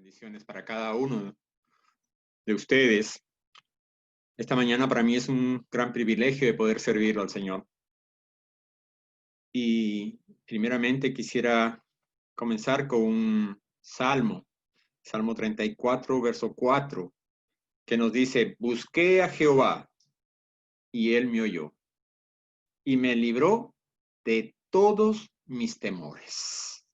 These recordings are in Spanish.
Bendiciones para cada uno de ustedes. Esta mañana para mí es un gran privilegio de poder servirlo al Señor. Y primeramente quisiera comenzar con un salmo, Salmo 34, verso 4, que nos dice: busqué a Jehová y él me oyó y me libró de todos mis temores.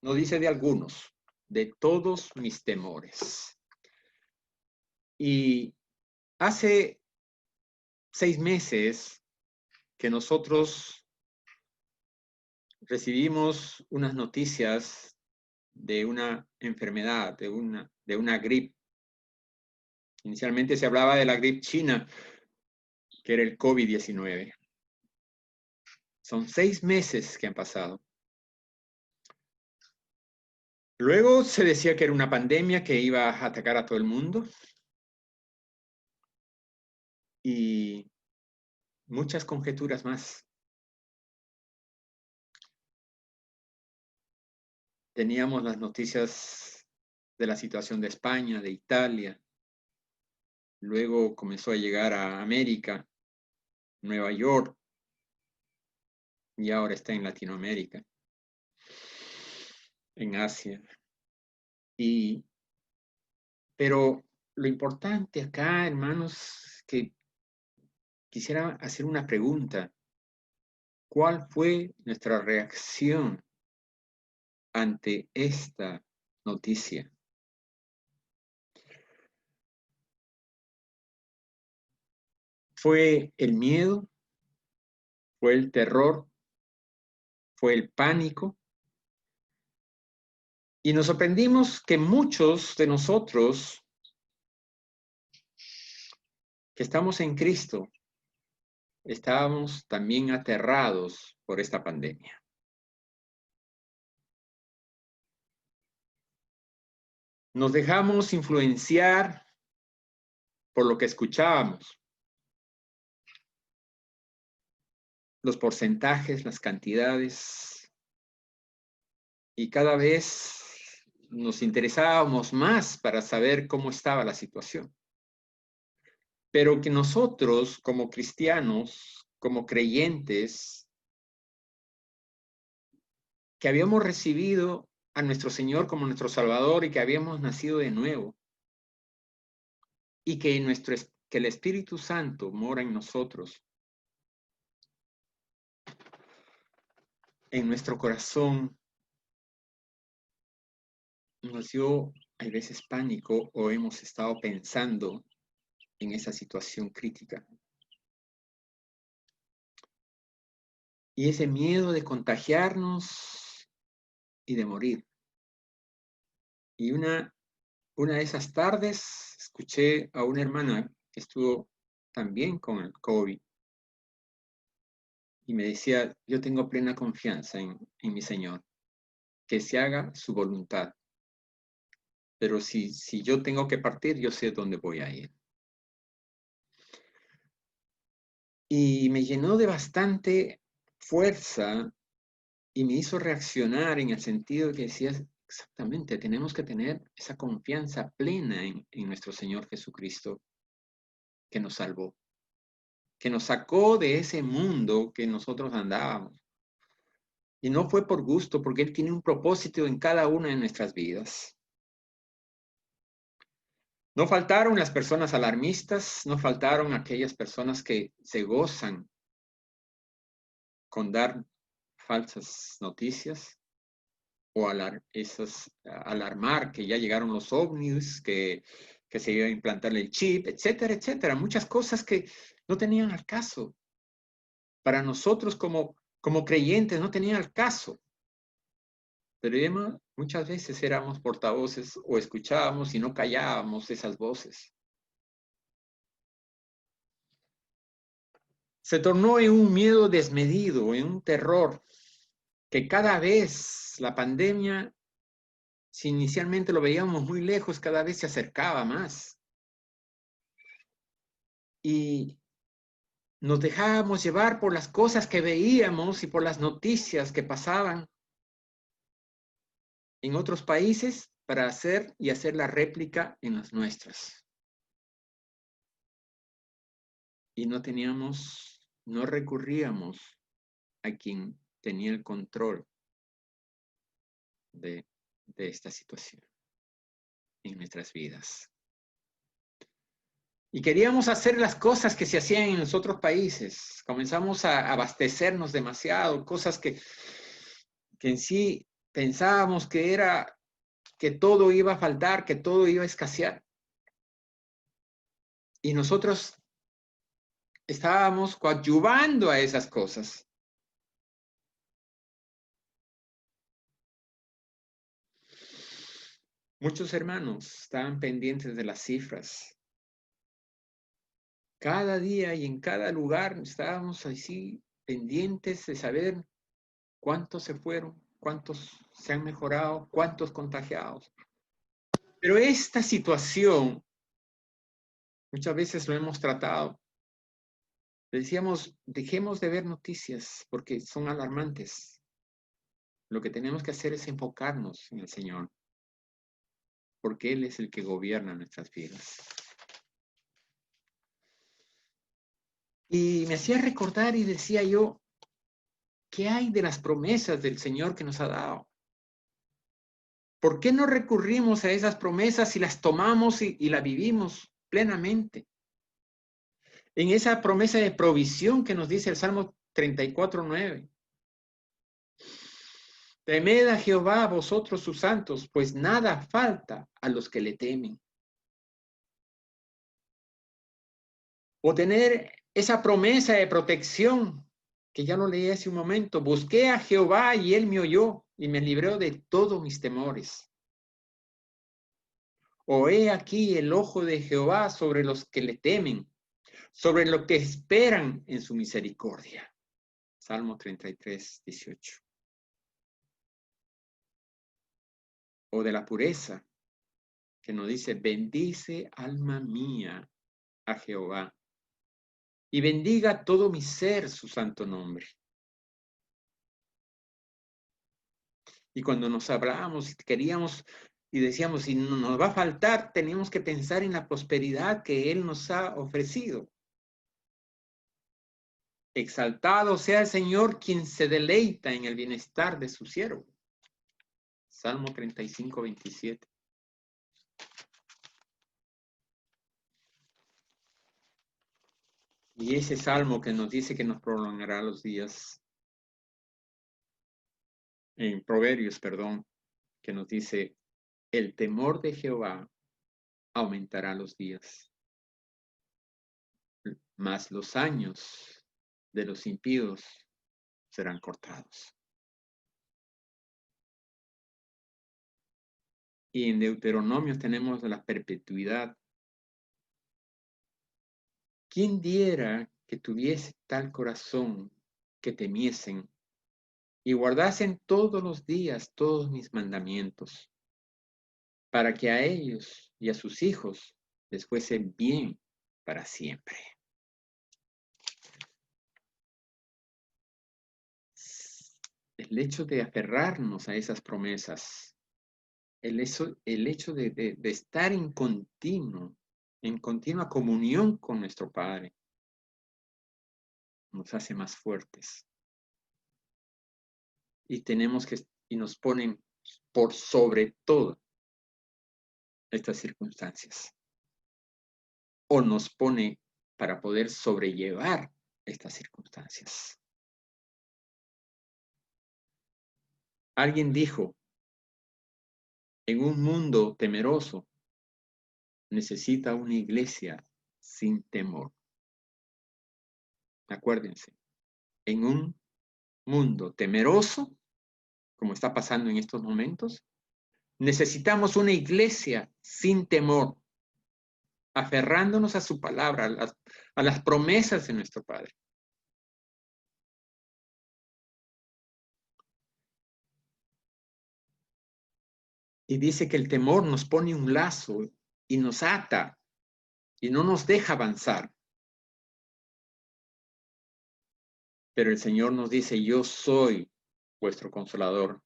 No dice de algunos, de todos mis temores. Y hace 6 meses que nosotros recibimos unas noticias de una enfermedad, de una gripe. Inicialmente se hablaba de la gripe china, que era el COVID-19. Son 6 meses que han pasado. Luego se decía que era una pandemia que iba a atacar a todo el mundo. Y muchas conjeturas más. Teníamos las noticias de la situación de España, de Italia. Luego comenzó a llegar a América, Nueva York, y ahora está en Latinoamérica, en Asia. Pero lo importante acá, hermanos, que quisiera hacer una pregunta. ¿Cuál fue nuestra reacción ante esta noticia? ¿Fue el miedo? ¿Fue el terror? ¿Fue el pánico? Y nos sorprendimos que muchos de nosotros que estamos en Cristo estábamos también aterrados por esta pandemia. Nos dejamos influenciar por lo que escuchábamos. Los porcentajes, las cantidades, y cada vez nos interesábamos más para saber cómo estaba la situación. Pero que nosotros, como cristianos, como creyentes, que habíamos recibido a nuestro Señor como nuestro Salvador y que habíamos nacido de nuevo, y que el Espíritu Santo mora en nosotros, en nuestro corazón, nos dio a veces pánico o hemos estado pensando en esa situación crítica. Y ese miedo de contagiarnos y de morir. Y una de esas tardes escuché a una hermana que estuvo también con el COVID y me decía: yo tengo plena confianza en mi Señor, que se haga su voluntad. Pero si yo tengo que partir, yo sé dónde voy a ir. Y me llenó de bastante fuerza y me hizo reaccionar en el sentido que decía: exactamente, tenemos que tener esa confianza plena en nuestro Señor Jesucristo, que nos salvó, que nos sacó de ese mundo que nosotros andábamos. Y no fue por gusto, porque Él tiene un propósito en cada una de nuestras vidas. No faltaron las personas alarmistas, no faltaron aquellas personas que se gozan con dar falsas noticias o alarmar que ya llegaron los ovnis, que se iba a implantar el chip, etcétera, etcétera. Muchas cosas que no tenían al caso. Para nosotros como creyentes no tenían al caso. Pero muchas veces éramos portavoces o escuchábamos y no callábamos esas voces. Se tornó en un miedo desmedido, en un terror, que cada vez la pandemia, si inicialmente lo veíamos muy lejos, cada vez se acercaba más. Y nos dejábamos llevar por las cosas que veíamos y por las noticias que pasaban en otros países para hacer la réplica en las nuestras. Y no recurríamos a quien tenía el control de esta situación en nuestras vidas. Y queríamos hacer las cosas que se hacían en los otros países. Comenzamos a abastecernos demasiado, cosas que en sí pensábamos que todo iba a faltar, que todo iba a escasear. Y nosotros estábamos coadyuvando a esas cosas. Muchos hermanos estaban pendientes de las cifras. Cada día y en cada lugar estábamos así pendientes de saber cuántos se fueron, cuántos se han mejorado, cuántos contagiados. Pero esta situación, muchas veces lo hemos tratado. Decíamos, dejemos de ver noticias porque son alarmantes. Lo que tenemos que hacer es enfocarnos en el Señor, porque Él es el que gobierna nuestras vidas. Y me hacía recordar y decía yo, ¿qué hay de las promesas del Señor que nos ha dado? ¿Por qué no recurrimos a esas promesas y las tomamos y las vivimos plenamente? En esa promesa de provisión que nos dice el Salmo 34:9. Temed a Jehová vosotros sus santos, pues nada falta a los que le temen. O tener esa promesa de protección, que ya lo leí hace un momento. Busqué a Jehová y él me oyó y me libró de todos mis temores. O he aquí el ojo de Jehová sobre los que le temen, sobre los que esperan en su misericordia. Salmo 33:18. O de la pureza, que nos dice, bendice alma mía a Jehová, y bendiga todo mi ser su santo nombre. Y cuando nos hablábamos, queríamos y decíamos, si no nos va a faltar, teníamos que pensar en la prosperidad que Él nos ha ofrecido. Exaltado sea el Señor, quien se deleita en el bienestar de su siervo. Salmo 35:27. Y ese salmo que nos dice que nos prolongará los días, en Proverbios, perdón, que nos dice, el temor de Jehová aumentará los días, mas los años de los impíos serán cortados. Y en Deuteronomio tenemos la perpetuidad. ¿Quién diera que tuviese tal corazón que temiesen y guardasen todos los días todos mis mandamientos, para que a ellos y a sus hijos les fuese bien para siempre? El hecho de aferrarnos a esas promesas, el hecho de estar en continua comunión con nuestro Padre, nos hace más fuertes. Y nos ponen por sobre todo estas circunstancias. O nos pone para poder sobrellevar estas circunstancias. Alguien dijo, en un mundo temeroso, necesita una iglesia sin temor. Acuérdense, en un mundo temeroso, como está pasando en estos momentos, necesitamos una iglesia sin temor, aferrándonos a su palabra, a las promesas de nuestro Padre. Y dice que el temor nos pone un lazo y nos ata y no nos deja avanzar. Pero el Señor nos dice, yo soy vuestro consolador.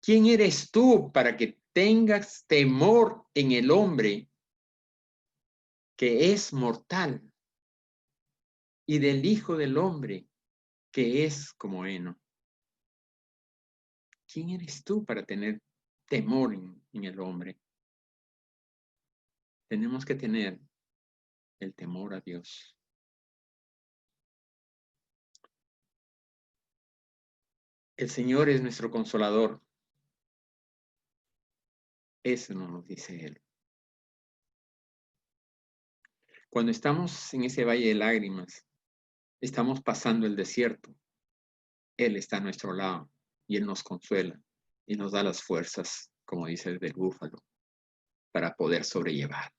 ¿Quién eres tú para que tengas temor en el hombre que es mortal y del Hijo del Hombre que es como heno? ¿Quién eres tú para tener temor en el hombre? Tenemos que tener el temor a Dios. El Señor es nuestro consolador. Eso no nos dice Él. Cuando estamos en ese valle de lágrimas, estamos pasando el desierto. Él está a nuestro lado y Él nos consuela y nos da las fuerzas, como dice el del búfalo, para poder sobrellevar.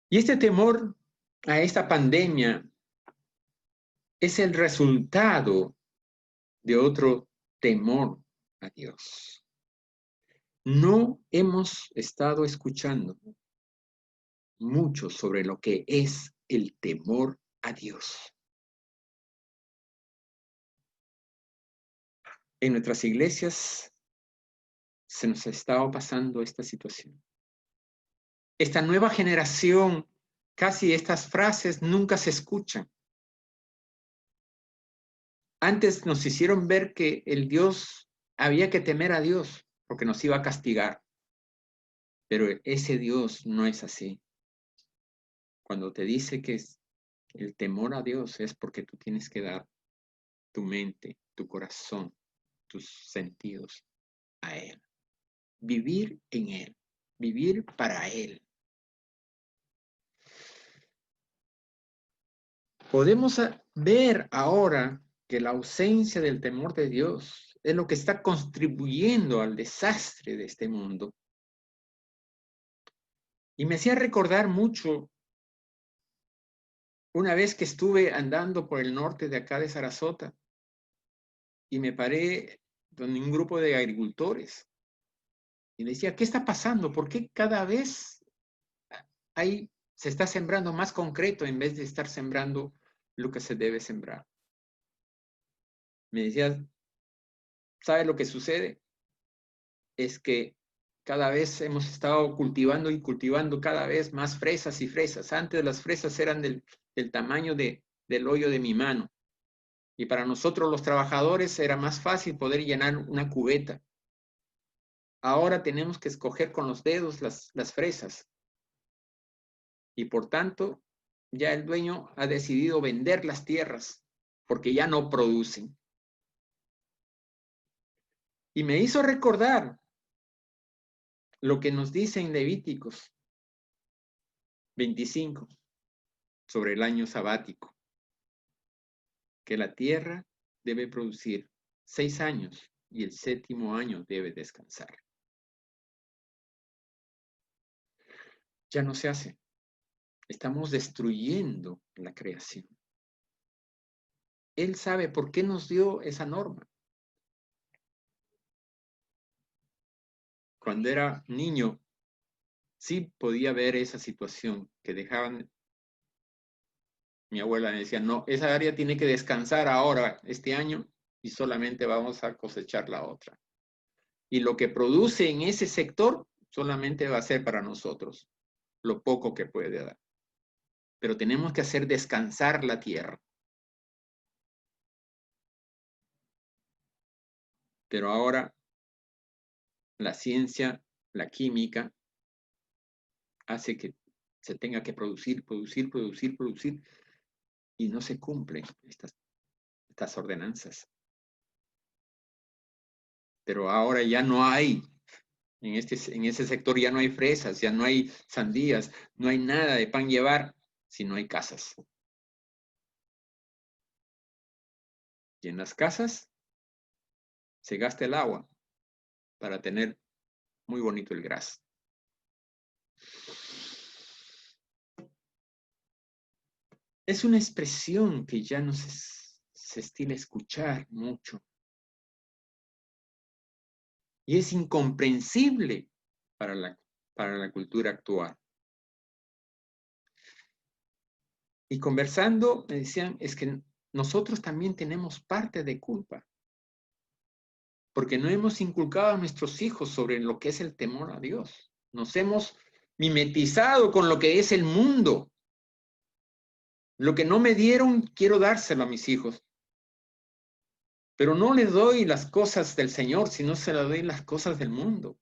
Y este temor a esta pandemia es el resultado de otro temor a Dios. No hemos estado escuchando mucho sobre lo que es el temor a Dios. En nuestras iglesias se nos ha estado pasando esta situación. Esta nueva generación, casi estas frases nunca se escuchan. Antes nos hicieron ver que el Dios, había que temer a Dios porque nos iba a castigar. Pero ese Dios no es así. Cuando te dice que el temor a Dios es porque tú tienes que dar tu mente, tu corazón, tus sentidos a Él. Vivir en Él, vivir para Él. Podemos ver ahora que la ausencia del temor de Dios es lo que está contribuyendo al desastre de este mundo. Y me hacía recordar mucho una vez que estuve andando por el norte de acá de Sarasota y me paré con un grupo de agricultores y decía, ¿qué está pasando? ¿Por qué cada vez se está sembrando más concreto en vez de estar sembrando lo que se debe sembrar? Me decía, ¿sabe lo que sucede? Es que cada vez hemos estado cultivando y cultivando cada vez más fresas y fresas. Antes las fresas eran del tamaño del hoyo de mi mano. Y para nosotros los trabajadores era más fácil poder llenar una cubeta. Ahora tenemos que escoger con los dedos las fresas. Y por tanto, ya el dueño ha decidido vender las tierras porque ya no producen. Y me hizo recordar lo que nos dice en Levíticos 25 sobre el año sabático, que la tierra debe producir 6 años y el 7º año debe descansar. Ya no se hace. Estamos destruyendo la creación. Él sabe por qué nos dio esa norma. Cuando era niño, sí podía ver esa situación que dejaban. Mi abuela me decía, no, esa área tiene que descansar ahora, este año, y solamente vamos a cosechar la otra. Y lo que produce en ese sector solamente va a ser para nosotros, lo poco que puede dar. Pero tenemos que hacer descansar la tierra. Pero ahora la ciencia, la química, hace que se tenga que producir, y no se cumplen estas ordenanzas. Pero ahora ya no hay, en ese sector ya no hay fresas, ya no hay sandías, no hay nada de pan llevar, si no hay casas. Y en las casas se gasta el agua para tener muy bonito el gras. Es una expresión que ya no se estila escuchar mucho. Y es incomprensible para la cultura actual. Y conversando, me decían, es que nosotros también tenemos parte de culpa. Porque no hemos inculcado a nuestros hijos sobre lo que es el temor a Dios. Nos hemos mimetizado con lo que es el mundo. Lo que no me dieron, quiero dárselo a mis hijos. Pero no les doy las cosas del Señor, sino se las doy las cosas del mundo.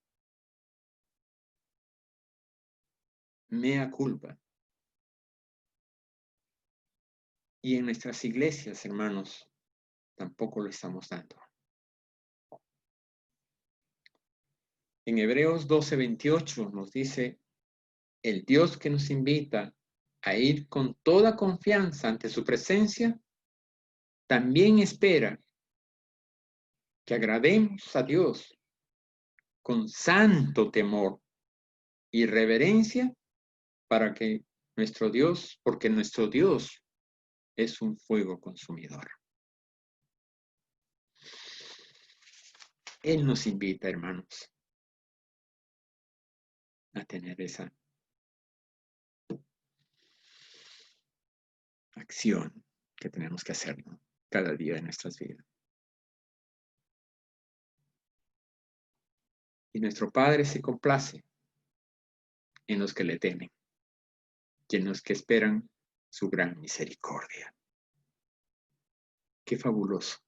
Mea culpa. Y en nuestras iglesias, hermanos, tampoco lo estamos dando. En Hebreos 12:28 nos dice, el Dios que nos invita a ir con toda confianza ante su presencia, también espera que agrademos a Dios con santo temor y reverencia porque nuestro Dios es un fuego consumidor. Él nos invita, hermanos, a tener esa acción que tenemos que hacer, ¿no? Cada día de nuestras vidas. Y nuestro Padre se complace en los que le temen y en los que esperan su gran misericordia. Qué fabuloso,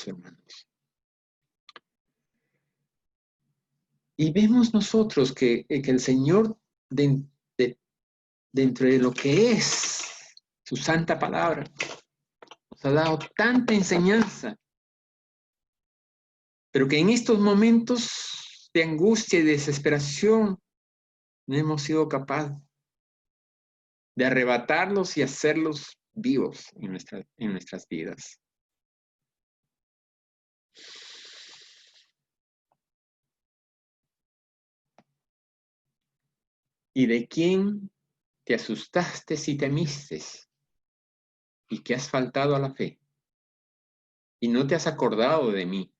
hermanos. Y vemos nosotros que el Señor, dentro de lo que es su santa palabra, nos ha dado tanta enseñanza, pero que en estos momentos de angustia y desesperación no hemos sido capaces de arrebatarlos y hacerlos vivos en nuestras vidas. ¿Y de quién te asustaste y temiste y que has faltado a la fe y no te has acordado de mí,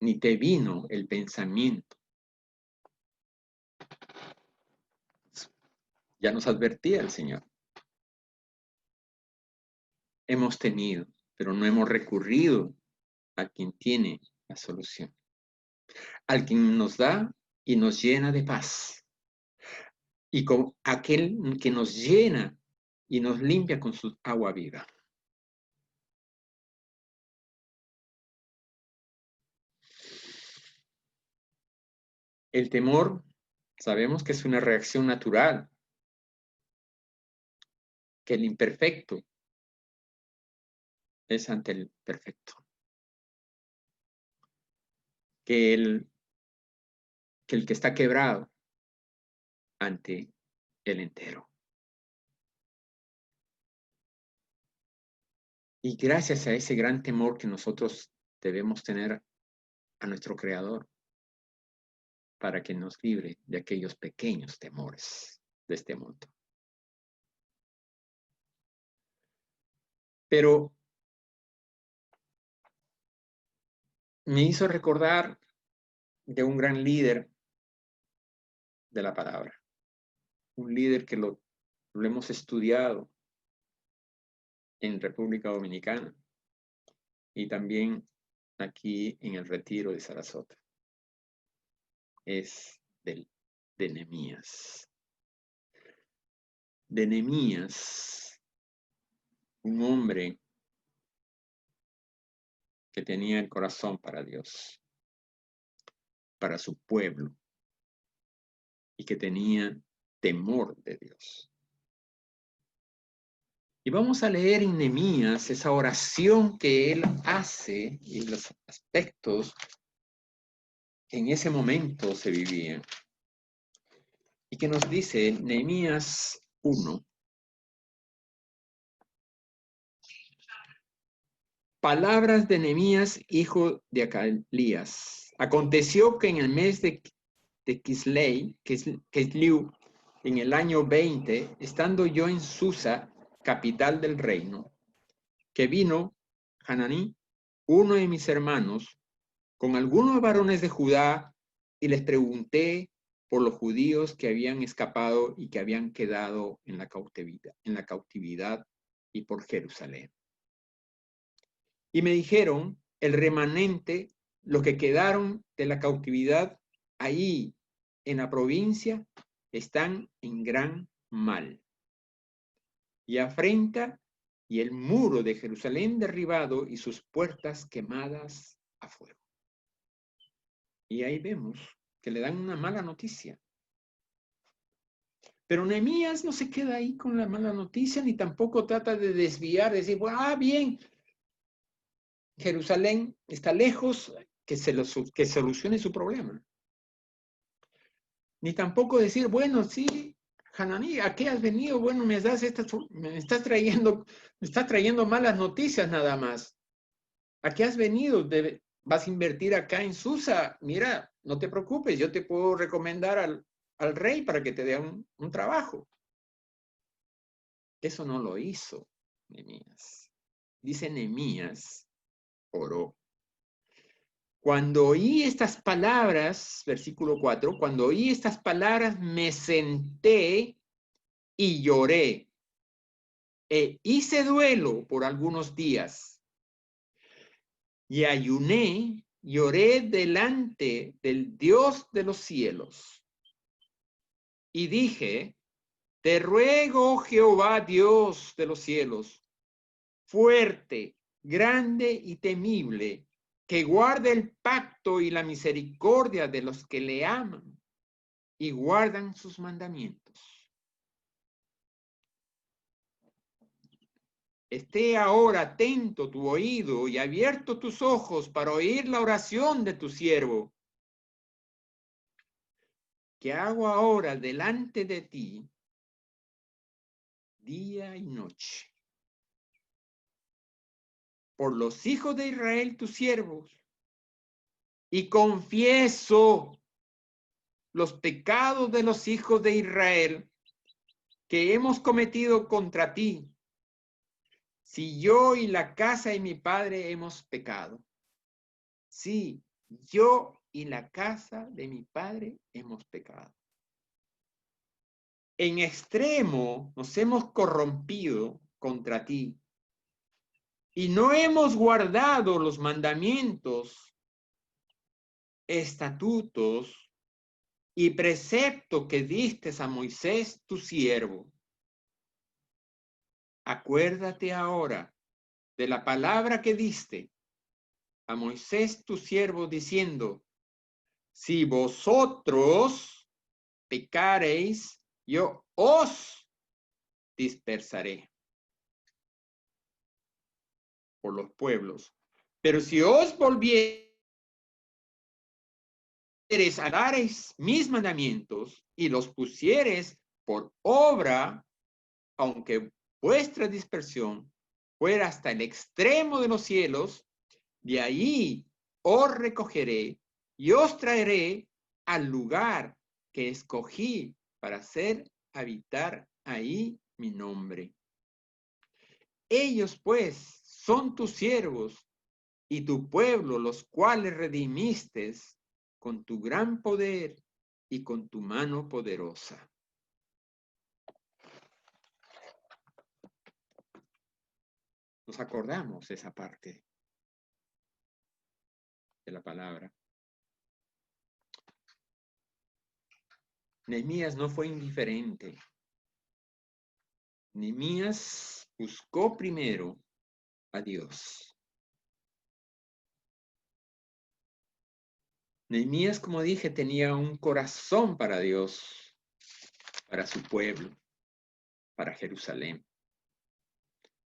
ni te vino el pensamiento? Ya nos advertía el Señor. Hemos tenido, pero no hemos recurrido a quien tiene la solución, al quien nos da y nos llena de paz, y con aquel que nos llena y nos limpia con su agua viva. El temor, sabemos que es una reacción natural, que el imperfecto es ante el perfecto, que el que está quebrado ante el entero. Y gracias a ese gran temor que nosotros debemos tener a nuestro Creador, para que nos libre de aquellos pequeños temores de este mundo. Pero me hizo recordar de un gran líder de la palabra, un líder que lo hemos estudiado en República Dominicana y también aquí en el Retiro de Sarasota. Es de Nehemías. De Nehemías, un hombre que tenía el corazón para Dios, para su pueblo, y que tenía temor de Dios. Y vamos a leer en Nehemías esa oración que él hace y los aspectos que en ese momento se vivían. Y que nos dice Nehemías 1. Palabras de Nehemías, hijo de Acalías. Aconteció que en el mes de Kislev, en el año 20, estando yo en Susa, capital del reino, que vino Hananí, uno de mis hermanos, con algunos varones de Judá, y les pregunté por los judíos que habían escapado y que habían quedado en la cautividad y por Jerusalén. Y me dijeron, el remanente, los que quedaron de la cautividad ahí en la provincia, están en gran mal. Y afrenta, y el muro de Jerusalén derribado y sus puertas quemadas a fuego. Y ahí vemos que le dan una mala noticia. Pero Nehemías no se queda ahí con la mala noticia, ni tampoco trata de desviar, de decir, bien, Jerusalén está lejos, que solucione su problema. Ni tampoco decir, bueno, sí, Hananí, ¿a qué has venido? Bueno, me estás trayendo malas noticias nada más. ¿A qué has venido? ¿Vas a invertir acá en Susa? Mira, no te preocupes, yo te puedo recomendar al rey para que te dé un trabajo. Eso no lo hizo Nehemías. Dice Nehemías, oró. Cuando oí estas palabras, versículo 4, cuando oí estas palabras me senté y lloré. E hice duelo por algunos días. Y ayuné, lloré delante del Dios de los cielos. Y dije, te ruego, Jehová, Dios de los cielos, fuerte, grande y temible, que guarde el pacto y la misericordia de los que le aman y guardan sus mandamientos. Esté ahora atento tu oído y abierto tus ojos para oír la oración de tu siervo, que hago ahora delante de ti día y noche. Por los hijos de Israel, tus siervos, y confieso los pecados de los hijos de Israel que hemos cometido contra ti, si yo y la casa de mi padre hemos pecado. Sí, yo y la casa de mi padre hemos pecado. En extremo nos hemos corrompido contra ti y no hemos guardado los mandamientos, estatutos y preceptos que diste a Moisés tu siervo. Acuérdate ahora de la palabra que diste a Moisés tu siervo diciendo, si vosotros pecareis, yo os dispersaré por los pueblos. Pero si os volviereis a dareis mis mandamientos y los pusieres por obra, aunque vuestra dispersión fuera hasta el extremo de los cielos, de ahí os recogeré y os traeré al lugar que escogí para hacer habitar ahí mi nombre. Ellos pues son tus siervos y tu pueblo, los cuales redimiste con tu gran poder y con tu mano poderosa. Nos acordamos de esa parte de la palabra. Nehemías no fue indiferente. Nehemías buscó primero a Dios. Nehemías, como dije, tenía un corazón para Dios, para su pueblo, para Jerusalén.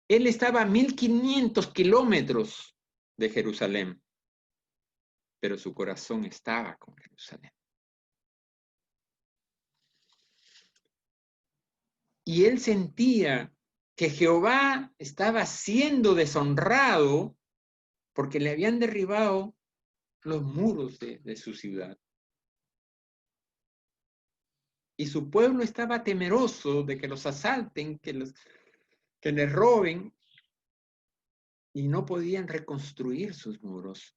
Él estaba a 1500 kilómetros de Jerusalén, pero su corazón estaba con Jerusalén. Y él sentía que Jehová estaba siendo deshonrado porque le habían derribado los muros de su ciudad. Y su pueblo estaba temeroso de que los asalten, que les roben, y no podían reconstruir sus muros.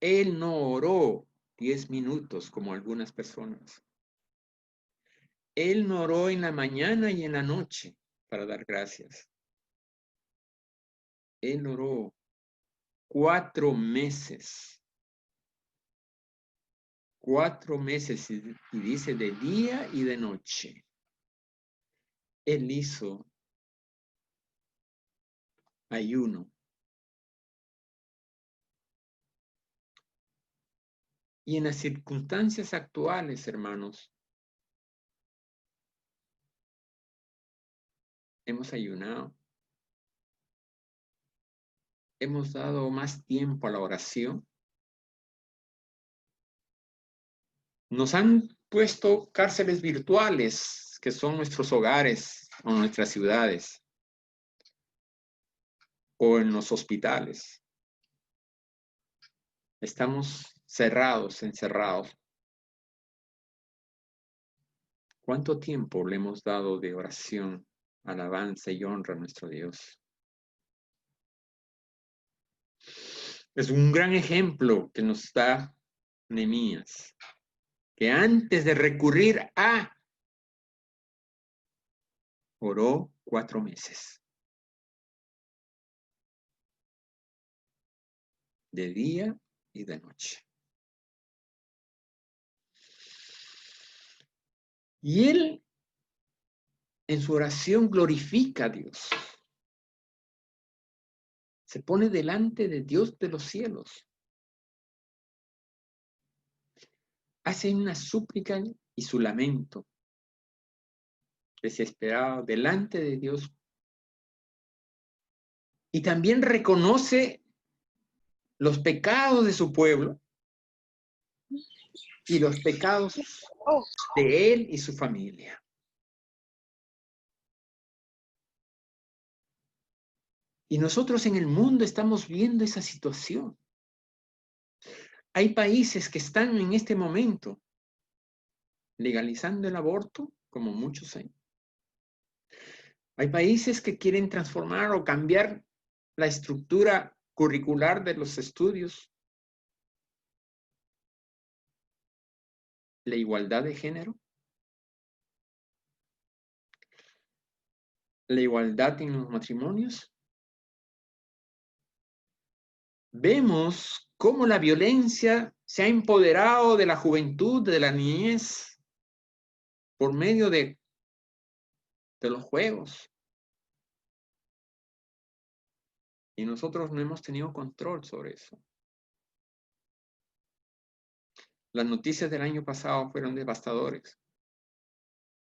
Él no oró 10 minutos como algunas personas. Él no oró en la mañana y en la noche para dar gracias. Él oró 4 meses. 4 meses y dice de día y de noche. Él hizo ayuno. Y en las circunstancias actuales, hermanos, hemos ayunado. Hemos dado más tiempo a la oración. Nos han puesto cárceles virtuales, que son nuestros hogares o nuestras ciudades, o en los hospitales. Estamos cerrados, encerrados. ¿Cuánto tiempo le hemos dado de oración, alabanza y honra a nuestro Dios? Es un gran ejemplo que nos da Nehemías, que antes de recurrir a, oró 4 meses, de día y de noche. Y él, en su oración, glorifica a Dios. Se pone delante de Dios de los cielos. Hace una súplica y su lamento desesperado delante de Dios. Y también reconoce los pecados de su pueblo y los pecados de él y su familia. Y nosotros en el mundo estamos viendo esa situación. Hay países que están en este momento legalizando el aborto, como muchos hay. Hay países que quieren transformar o cambiar la estructura curricular de los estudios. La igualdad de género. La igualdad en los matrimonios. Vemos cómo la violencia se ha empoderado de la juventud, de la niñez, por medio de los juegos. Y nosotros no hemos tenido control sobre eso. Las noticias del año pasado fueron devastadores.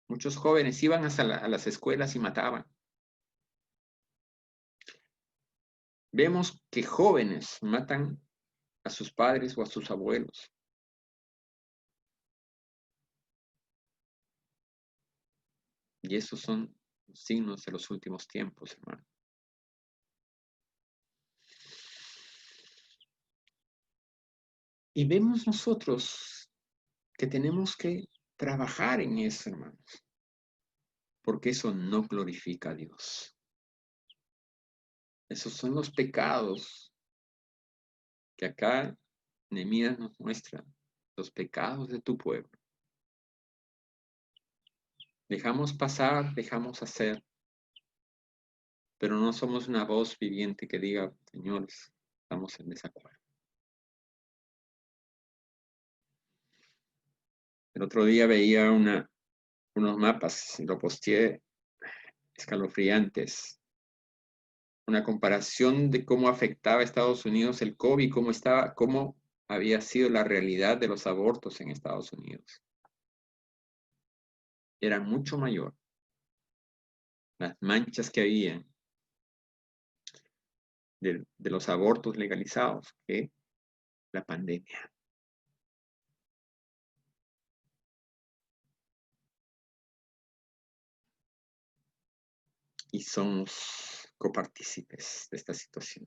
Muchos jóvenes iban a las escuelas y mataban. Vemos que jóvenes matan a sus padres o a sus abuelos. Y esos son signos de los últimos tiempos, hermano. Y vemos nosotros que tenemos que trabajar en eso, hermanos, porque eso no glorifica a Dios. Esos son los pecados que acá Nehemías nos muestra, los pecados de tu pueblo. Dejamos pasar, dejamos hacer, pero no somos una voz viviente que diga, señores, estamos en desacuerdo. El otro día veía unos mapas, lo posteé, escalofriantes. Una comparación de cómo afectaba a Estados Unidos el COVID, cómo había sido la realidad de los abortos en Estados Unidos. Era mucho mayor las manchas que había de los abortos legalizados que la pandemia. Y somos copartícipes de esta situación.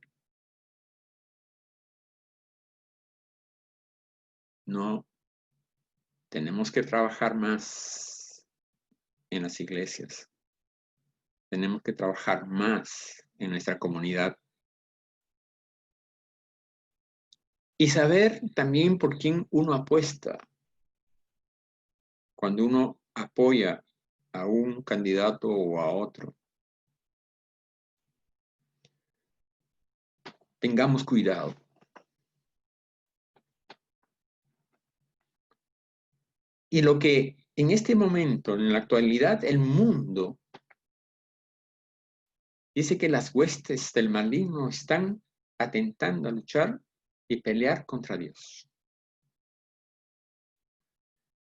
No, tenemos que trabajar más en las iglesias. Tenemos que trabajar más en nuestra comunidad. Y saber también por quién uno apuesta. Cuando uno apoya a un candidato o a otro. Tengamos cuidado. Y lo que en este momento, en la actualidad, el mundo dice que las huestes del maligno están atentando a luchar y pelear contra Dios.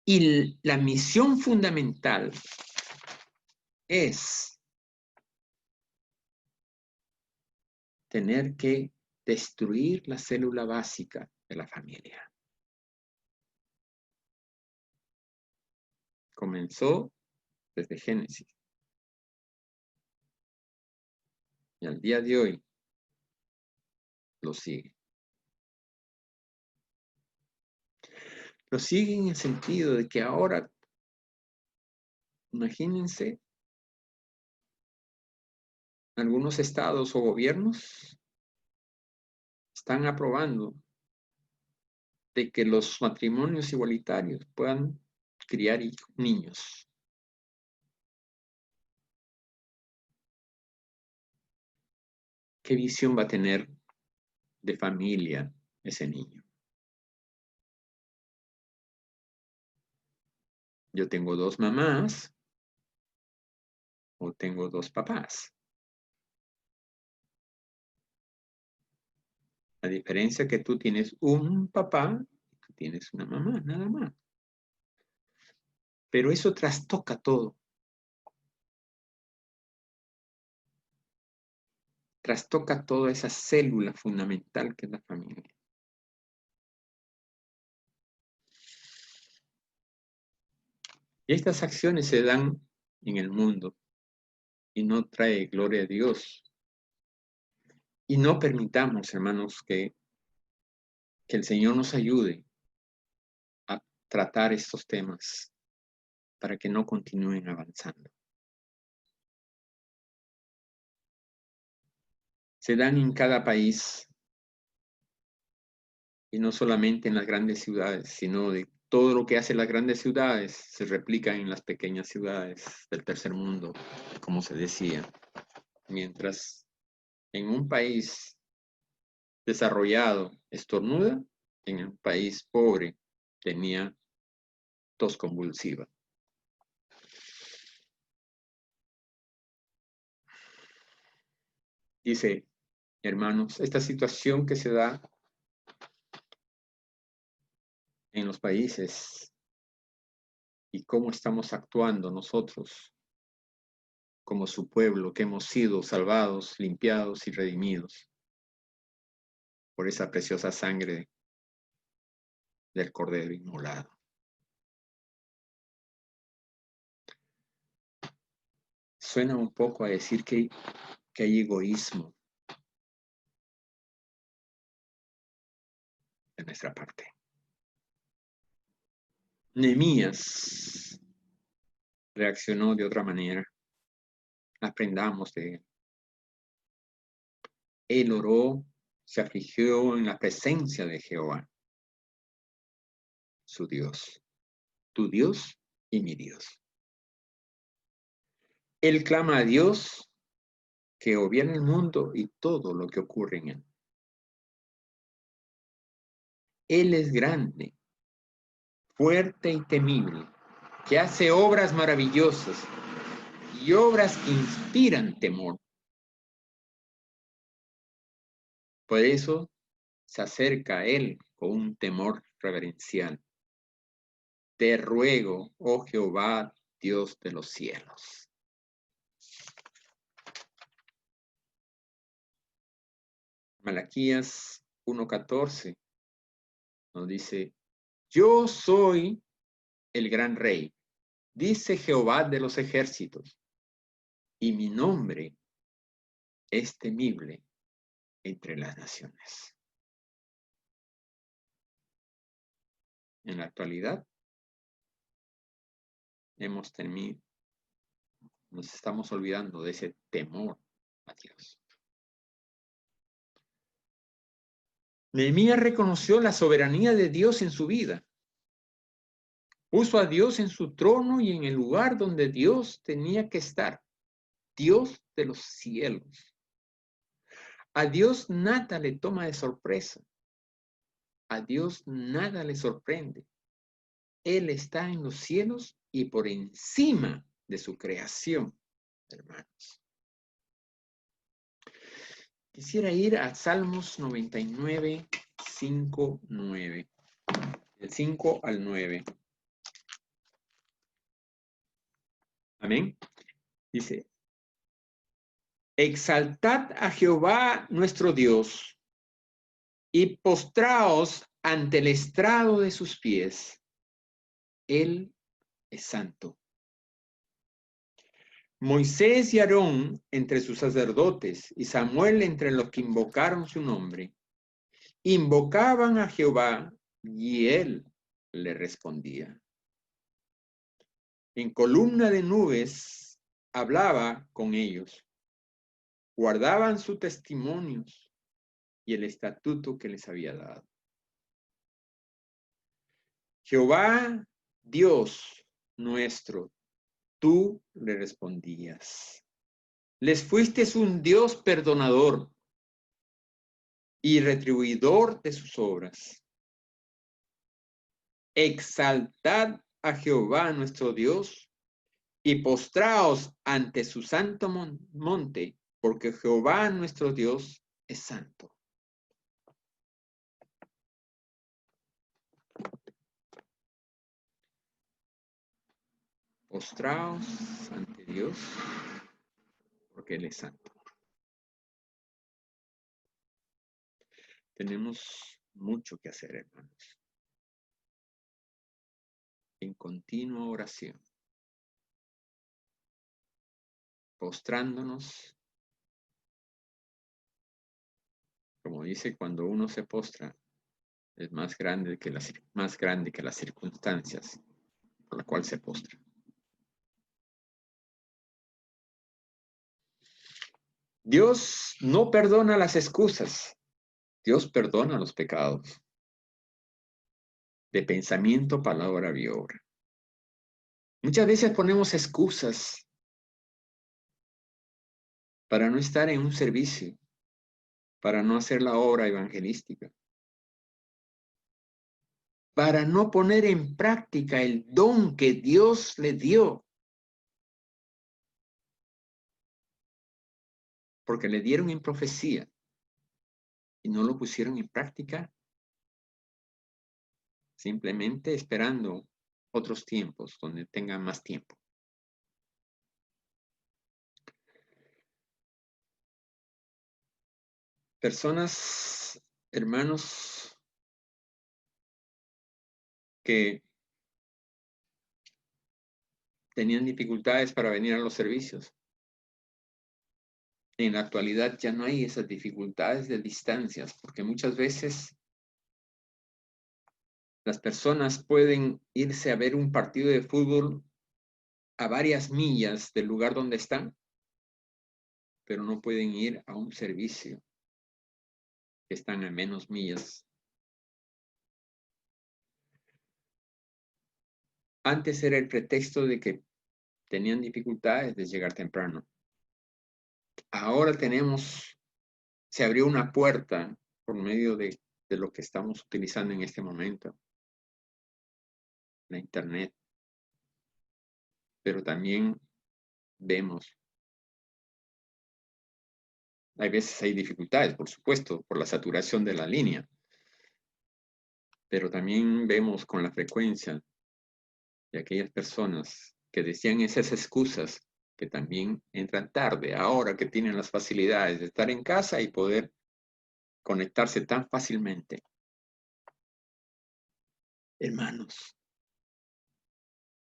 Y la misión fundamental es tener que destruir la célula básica de la familia. Comenzó desde Génesis. Y al día de hoy lo sigue. Lo sigue en el sentido de que ahora, imagínense, algunos estados o gobiernos están aprobando de que los matrimonios igualitarios puedan criar niños. ¿Qué visión va a tener de familia ese niño? Yo tengo 2 mamás o tengo 2 papás. La diferencia es que tú tienes un papá y tú tienes una mamá, nada más. Pero eso trastoca todo. Trastoca toda esa célula fundamental que es la familia. Y estas acciones se dan en el mundo y no trae gloria a Dios. Y no permitamos, hermanos, que el Señor nos ayude a tratar estos temas para que no continúen avanzando. Se dan en cada país y no solamente en las grandes ciudades, sino de todo lo que hacen las grandes ciudades se replica en las pequeñas ciudades del tercer mundo, como se decía. Mientras en un país desarrollado estornuda, en un país pobre tenía tos convulsiva. Dice, hermanos, esta situación que se da en los países y cómo estamos actuando nosotros como su pueblo, que hemos sido salvados, limpiados y redimidos por esa preciosa sangre del Cordero inmolado. Suena un poco a decir que hay egoísmo de nuestra parte. Nehemías reaccionó de otra manera. Aprendamos de él. Él oró, se afligió en la presencia de Jehová, su Dios, tu Dios y mi Dios. Él clama a Dios que gobierna el mundo y todo lo que ocurre en él. Él es grande, fuerte y temible, que hace obras maravillosas y obras que inspiran temor. Por eso se acerca a él con un temor reverencial. Te ruego, oh Jehová, Dios de los cielos. Malaquías 1:14 nos dice, yo soy el gran rey, dice Jehová de los ejércitos, y mi nombre es temible entre las naciones. En la actualidad, nos estamos olvidando de ese temor a Dios. Nehemías reconoció la soberanía de Dios en su vida Puso a Dios en su trono y en el lugar donde Dios tenía que estar. Dios de los cielos. A Dios nada le toma de sorpresa. A Dios nada le sorprende. Él está en los cielos y por encima de su creación, hermanos. Quisiera ir a Salmos 99, 5, 9. Del 5 al 9. Amén. Dice, exaltad a Jehová nuestro Dios y postraos ante el estrado de sus pies. Él es santo. Moisés y Aarón entre sus sacerdotes y Samuel entre los que invocaron su nombre. Invocaban a Jehová y él le respondía. En columna de nubes hablaba con ellos. Guardaban sus testimonios y el estatuto que les había dado. Jehová, Dios nuestro, tú le respondías. Les fuiste un Dios perdonador y retribuidor de sus obras. Exaltad a Jehová nuestro Dios y postraos ante su santo monte, porque Jehová nuestro Dios es santo. Postraos ante Dios, porque Él es santo. Tenemos mucho que hacer, hermanos. En continua oración. Postrándonos. Como dice, cuando uno se postra, es más grande que las circunstancias por la cual se postra. Dios no perdona las excusas. Dios perdona los pecados. De pensamiento, palabra y obra. Muchas veces ponemos excusas para no estar en un servicio, para no hacer la obra evangelística, para no poner en práctica el don que Dios le dio. Porque le dieron en profecía y no lo pusieron en práctica, simplemente esperando otros tiempos donde tengan más tiempo. Personas, hermanos, que tenían dificultades para venir a los servicios. En la actualidad ya no hay esas dificultades de distancias, porque muchas veces las personas pueden irse a ver un partido de fútbol a varias millas del lugar donde están, pero no pueden ir a un servicio que están a menos millas. Antes era el pretexto de que tenían dificultades de llegar temprano. Ahora se abrió una puerta por medio de lo que estamos utilizando en este momento, la internet. Pero también vemos, hay veces hay dificultades, por supuesto, por la saturación de la línea, pero también vemos con la frecuencia de aquellas personas que decían esas excusas que también entran tarde, ahora que tienen las facilidades de estar en casa y poder conectarse tan fácilmente. Hermanos,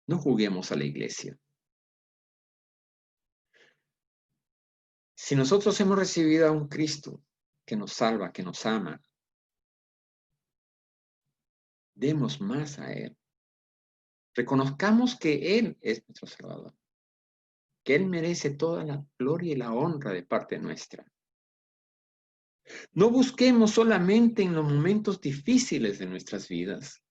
no juguemos a la iglesia. Si nosotros hemos recibido a un Cristo que nos salva, que nos ama, demos más a Él. Reconozcamos que Él es nuestro Salvador, que Él merece toda la gloria y la honra de parte nuestra. No busquemos solamente en los momentos difíciles de nuestras vidas.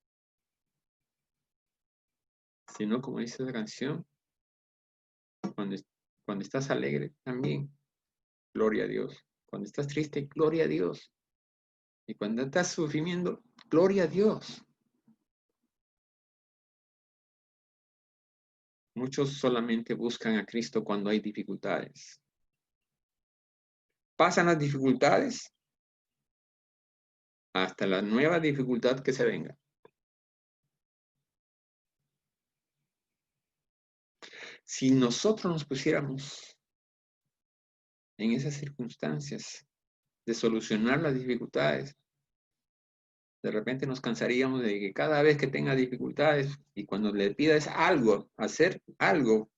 sino como dice la canción, cuando estás alegre también, gloria a Dios. Cuando estás triste, gloria a Dios. Y cuando estás sufriendo, gloria a Dios. Muchos solamente buscan a Cristo cuando hay dificultades. Pasan las dificultades hasta la nueva dificultad que se venga. Si nosotros nos pusiéramos en esas circunstancias de solucionar las dificultades, de repente nos cansaríamos de que cada vez que tenga dificultades y cuando le pidas algo, hacer algo,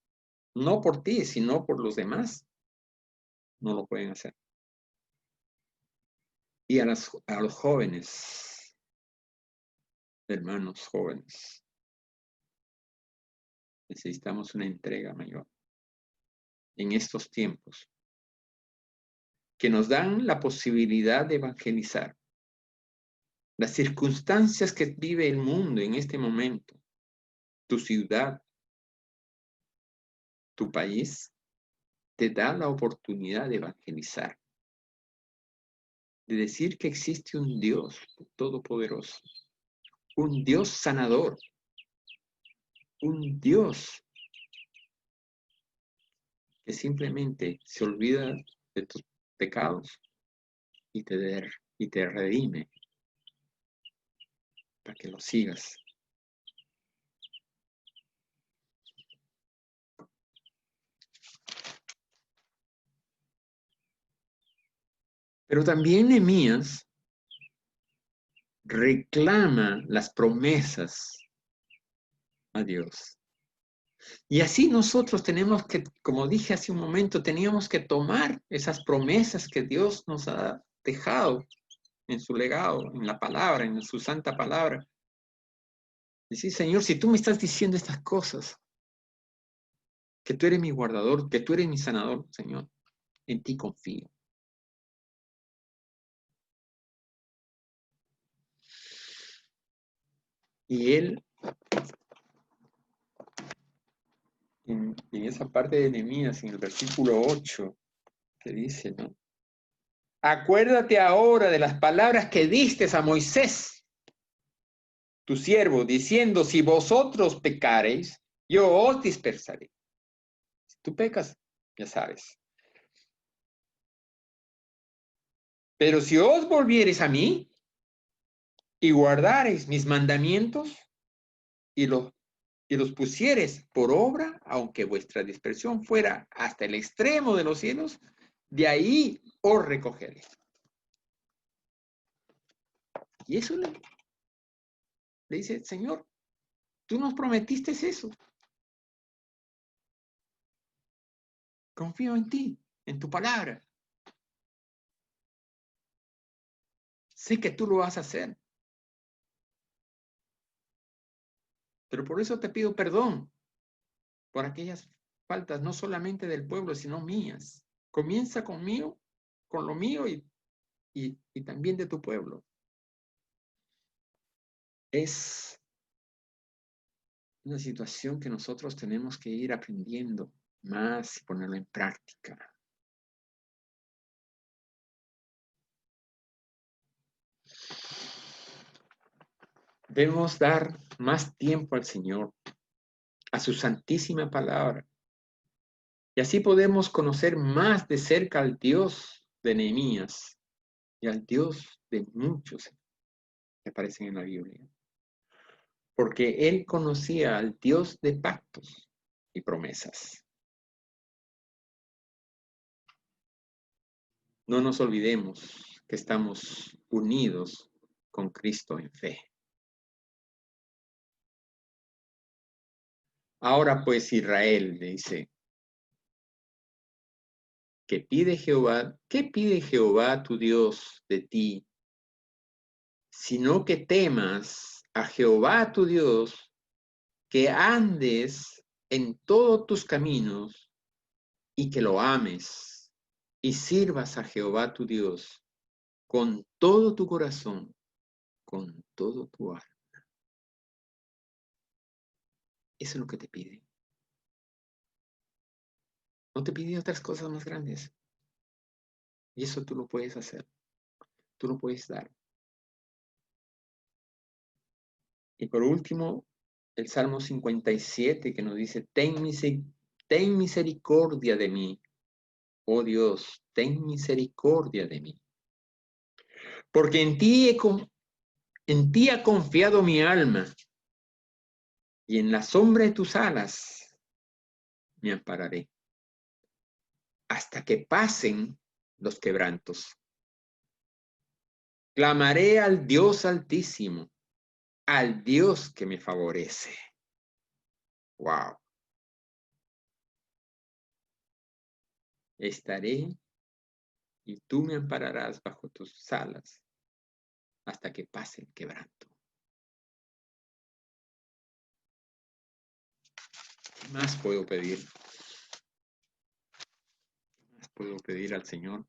no por ti, sino por los demás, no lo pueden hacer. Y a los jóvenes, hermanos jóvenes, necesitamos una entrega mayor en estos tiempos que nos dan la posibilidad de evangelizar. Las circunstancias que vive el mundo en este momento, tu ciudad, tu país, te da la oportunidad de evangelizar, de decir que existe un Dios todopoderoso, un Dios sanador, un Dios que simplemente se olvida de tus pecados y te redime para que lo sigas. Pero también Nehemías reclama las promesas a Dios. Y así nosotros tenemos que, como dije hace un momento, teníamos que tomar esas promesas que Dios nos ha dejado en su legado, en la palabra, en su santa palabra. Decir, Señor, si tú me estás diciendo estas cosas, que tú eres mi guardador, que tú eres mi sanador, Señor, en ti confío. Y él, en esa parte de Nehemías, en el versículo 8, que dice, ¿no? Acuérdate ahora de las palabras que diste a Moisés, tu siervo, diciendo, si vosotros pecareis, yo os dispersaré. Si tú pecas, ya sabes. Pero si os volviereis a mí y guardareis mis mandamientos y los pusieres por obra, aunque vuestra dispersión fuera hasta el extremo de los cielos, de ahí os recogeré. Y eso le dice, Señor, tú nos prometiste eso. Confío en ti, en tu palabra. Sé que tú lo vas a hacer. Pero por eso te pido perdón por aquellas faltas, no solamente del pueblo, sino mías. Comienza conmigo, con lo mío y también de tu pueblo. Es una situación que nosotros tenemos que ir aprendiendo más y ponerlo en práctica. Debemos dar más tiempo al Señor, a su santísima palabra. Y así podemos conocer más de cerca al Dios de Nehemías y al Dios de muchos que aparecen en la Biblia. Porque él conocía al Dios de pactos y promesas. No nos olvidemos que estamos unidos con Cristo en fe. Ahora pues Israel, le dice, ¿qué pide Jehová tu Dios de ti? Sino que temas a Jehová tu Dios, que andes en todos tus caminos y que lo ames y sirvas a Jehová tu Dios con todo tu corazón, con todo tu alma. Eso es lo que te pide. No te pide otras cosas más grandes. Y eso tú lo puedes hacer. Tú lo puedes dar. Y por último, el Salmo 57 que nos dice, ten misericordia de mí. Oh Dios, ten misericordia de mí. Porque en ti ha confiado mi alma. Y en la sombra de tus alas me ampararé. Hasta que pasen los quebrantos. Clamaré al Dios Altísimo, al Dios que me favorece. Wow. Estaré y tú me ampararás bajo tus alas hasta que pase el quebranto. ¿Qué más puedo pedir? ¿Qué más puedo pedir al Señor?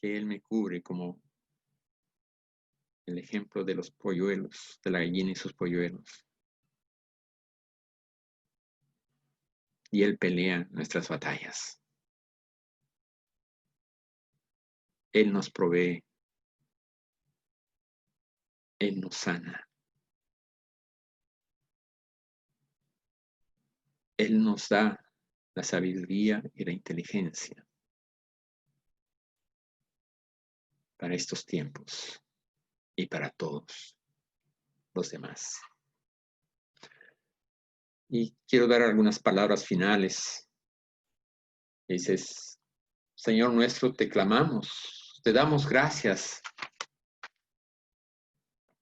Que Él me cubre como el ejemplo de los polluelos, de la gallina y sus polluelos. Y Él pelea nuestras batallas. Él nos provee. Él nos sana. Él nos da la sabiduría y la inteligencia para estos tiempos y para todos los demás. Y quiero dar algunas palabras finales. Dices, Señor nuestro, te clamamos, te damos gracias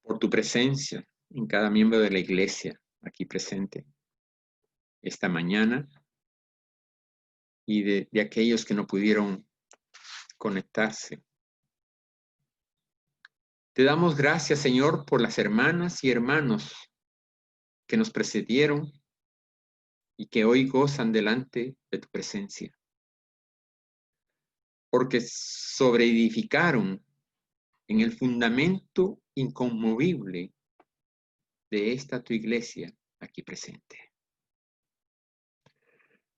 por tu presencia en cada miembro de la iglesia aquí presente esta mañana y de aquellos que no pudieron conectarse. Te damos gracias, Señor, por las hermanas y hermanos que nos precedieron y que hoy gozan delante de tu presencia. Porque sobreedificaron en el fundamento inconmovible de esta tu iglesia aquí presente.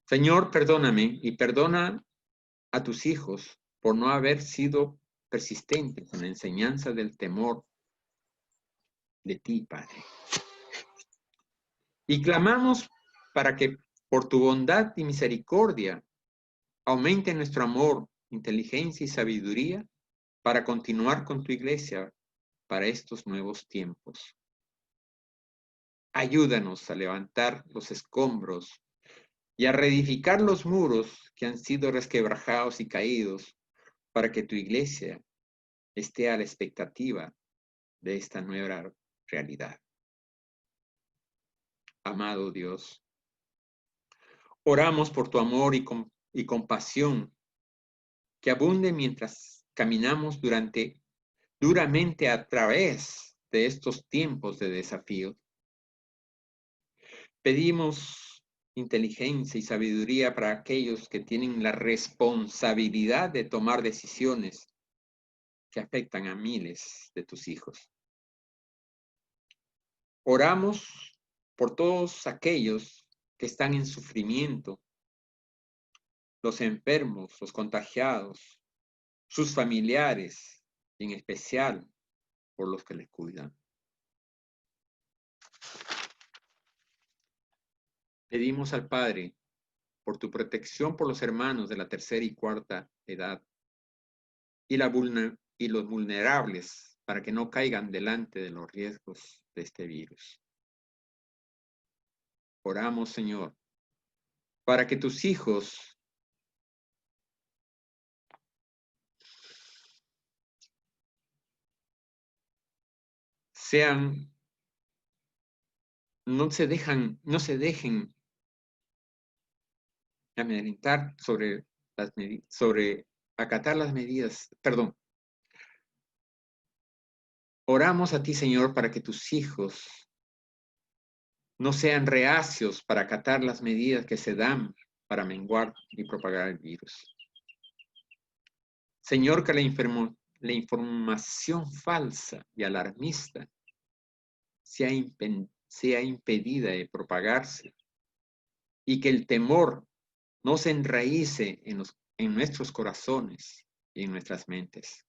Señor, perdóname y perdona a tus hijos por no haber sido persistentes en la enseñanza del temor de ti, Padre. Y clamamos para que por tu bondad y misericordia aumente nuestro amor, inteligencia y sabiduría para continuar con tu iglesia para estos nuevos tiempos. Ayúdanos a levantar los escombros y a reedificar los muros que han sido resquebrajados y caídos para que tu iglesia esté a la expectativa de esta nueva realidad. Amado Dios, oramos por tu amor y compasión que abunde mientras caminamos duramente a través de estos tiempos de desafío. Pedimos inteligencia y sabiduría para aquellos que tienen la responsabilidad de tomar decisiones que afectan a miles de tus hijos. Oramos por todos aquellos que están en sufrimiento, los enfermos, los contagiados, sus familiares, y en especial por los que les cuidan. Pedimos al Padre por tu protección por los hermanos de la tercera y cuarta edad y los vulnerables para que no caigan delante de los riesgos de este virus. Oramos, Señor, para que tus hijos no se dejen amedrentar sobre acatar las medidas, perdón. Oramos a ti, Señor, para que tus hijos no sean reacios para acatar las medidas que se dan para menguar y propagar el virus. Señor, que la información falsa y alarmista sea sea impedida de propagarse y que el temor no se enraíce en nuestros corazones y en nuestras mentes.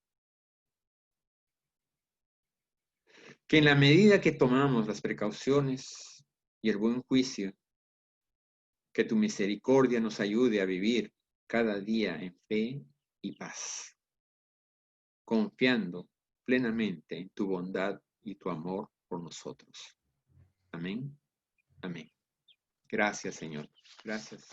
Que en la medida que tomamos las precauciones y el buen juicio, que tu misericordia nos ayude a vivir cada día en fe y paz, confiando plenamente en tu bondad y tu amor por nosotros. Amén. Amén. Gracias, Señor. Gracias.